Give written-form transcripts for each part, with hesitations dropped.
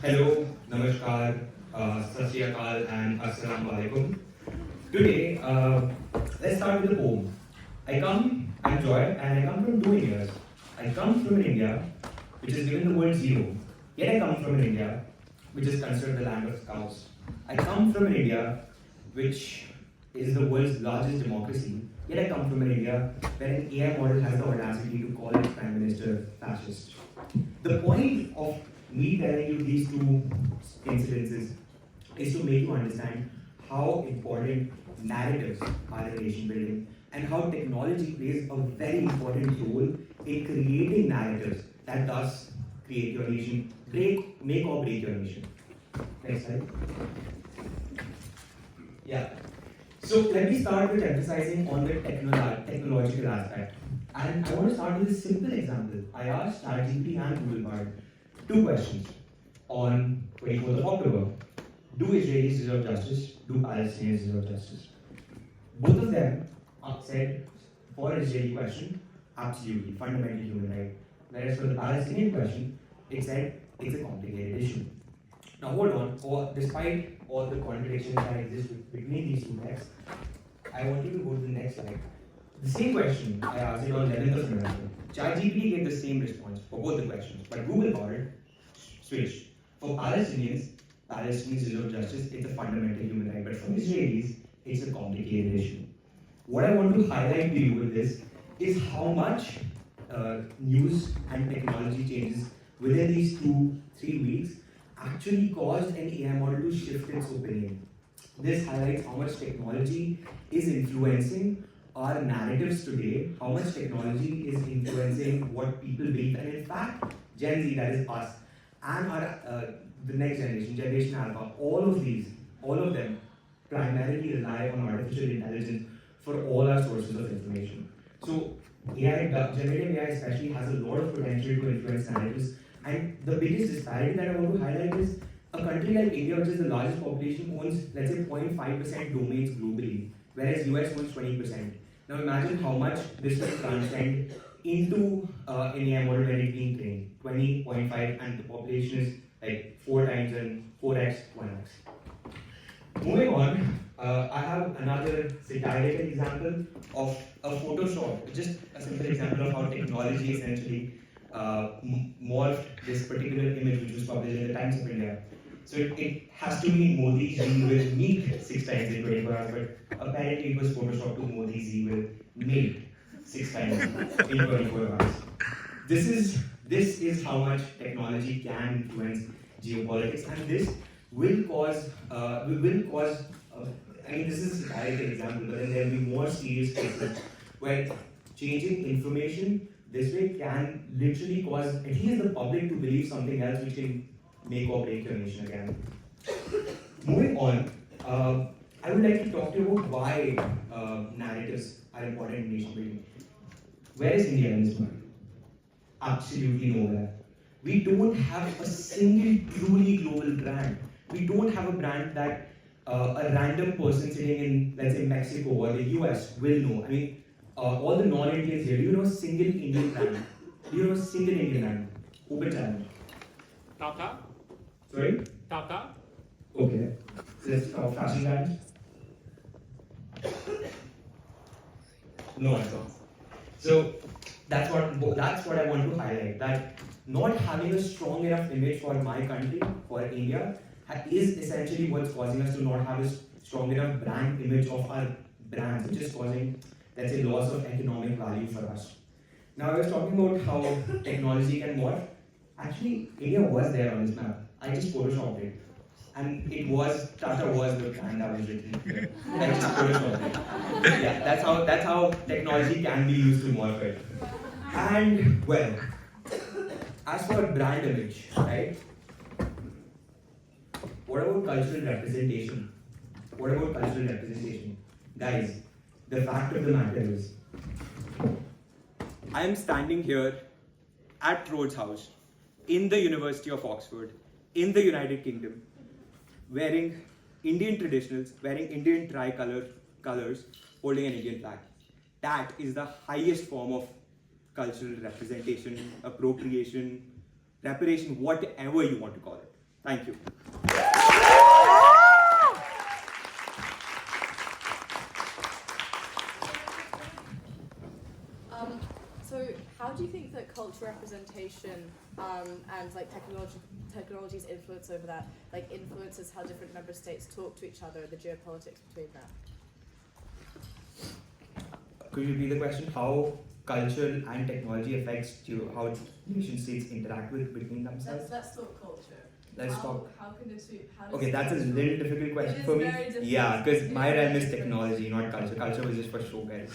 Hello, Namaskar, Sat Shri Akal, and Assalamu Alaikum. Today, let's start with the poem. I'm Joy, and I come from two Indias. I come from an India which is given the word zero, yet I come from an India which is considered the land of cows. I come from an India which is the world's largest democracy, yet I come from an India where an AI model has the audacity to call its Prime Minister fascist. The point of me telling you these two incidences is to make you understand how important narratives are in nation building and how technology plays a very important role in creating narratives that thus create your nation, make or break your nation. Next slide. Yeah. So let me start with emphasizing on the technological aspect. And I want to start with a simple example. I asked ChatGPT and Google Bard two questions on 24th of October. Do Israelis deserve justice? Do Palestinians deserve justice? Both of them said for Israeli question, absolutely, fundamental human right. Whereas for the Palestinian question, it said it's a complicated issue. Now hold on, despite all the contradictions that exist between these two texts, I want you to go to the next slide. The same question, I asked it on 11th of November. ChatGPT gave the same response for both the questions, but Google Bard switched. For Palestinians deserve justice, it's a fundamental human right, but for Israelis, it's a complicated issue. What I want to highlight to you with this is how much news and technology changes within these 2-3 weeks actually caused an AI model to shift its opinion. This highlights how much technology is influencing our narratives today, how much technology is influencing what people believe, and in fact, Gen Z, that is us, and our the next generation, Generation Alpha, all of them primarily rely on artificial intelligence for all our sources of information. So generative AI especially has a lot of potential to influence narratives. And the biggest disparity that I want to highlight is a country like India, which is the largest population, owns, let's say, 0.5% domains globally, whereas US owns 20%. Now imagine how much this will transcend into an AI model when it's being trained. 20.5, and the population is like 4 times and 4x, 1x. Moving on, I have another satirical example of a Photoshop, just a simple example of how technology essentially morphed this particular image which was published in the Times of India. So it has to be Modi ji will meet 6 times in 24 hours, but apparently it was Photoshop to Modi ji will mate 6 times in 24 hours. This is how much technology can influence geopolitics, and this will cause I mean, this is a satirical example, but then there will be more serious cases where changing information this way can literally cause at least the public to believe something else which can make or break your nation again. Moving on, I would like to talk to you about why narratives are important in nation building. Where is India in this matter? Absolutely nowhere. We don't have a single truly global brand. We don't have a brand that a random person sitting in, let's say, Mexico or the US will know. I mean, all the non-Indians here, do you know a single Indian brand? Do you know a single Indian brand? Open challenge. Tata. Sorry? Tata. Okay. So that's fashion brand? No answer. So that's what I want to highlight. That not having a strong enough image for my country, for India, is essentially what's causing us to not have a strong enough brand image of our brands, which is causing, let's say, loss of economic value for us. Now I was talking about how technology can morph. Actually, India was there on this map. I just photoshopped it. And Tata was the brand that was written here. I just photoshopped it. Yeah, that's how technology can be used to morph it. And well, as for brand image, right? What about cultural representation? What about cultural representation? Guys, the fact of the matter is, I am standing here at Rhodes House in the University of Oxford, in the United Kingdom, wearing Indian traditionals, wearing Indian tricolor colors, holding an Indian flag. That is the highest form of cultural representation, appropriation, reparation, whatever you want to call it. Thank you. So how do you think that cultural representation and like technology's influence over that like influences how different member states talk to each other and the geopolitics between that? Could you repeat the question? How culture and technology affects how nation states interact between themselves? Let's talk culture. Let's talk. How can the two? Okay, that's a little difficult question for me. Yeah, because my realm is technology, not culture. Culture was just for show, guys.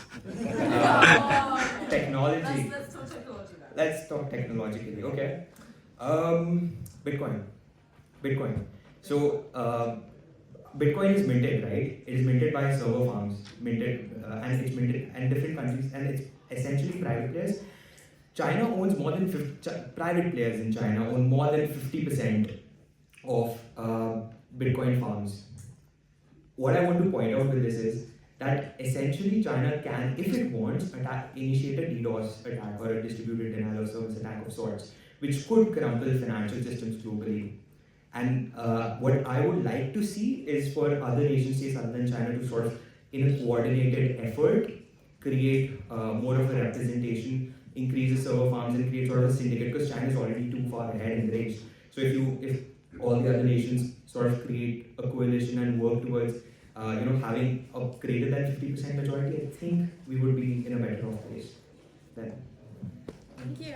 Technology. Let's talk technology now. Let's talk technologically. Okay. Bitcoin. So Bitcoin is minted, right? It is minted by server farms, and it's minted in different countries, and it's essentially private players. China owns more than 50, private players in China own more than 50% of Bitcoin farms. What I want to point out with this is that essentially China can, if it wants, initiate a DDoS attack or a distributed denial of service attack of sorts, which could crumple financial systems globally. And what I would like to see is for other nation states other than China to sort of, in a coordinated effort, create more of a representation, increase the server farms, and create sort of a syndicate, because China is already too far ahead in the race. So if all the other nations sort of create a coalition and work towards having a greater than 50% majority, I think we would be in a better off place then. Thank you.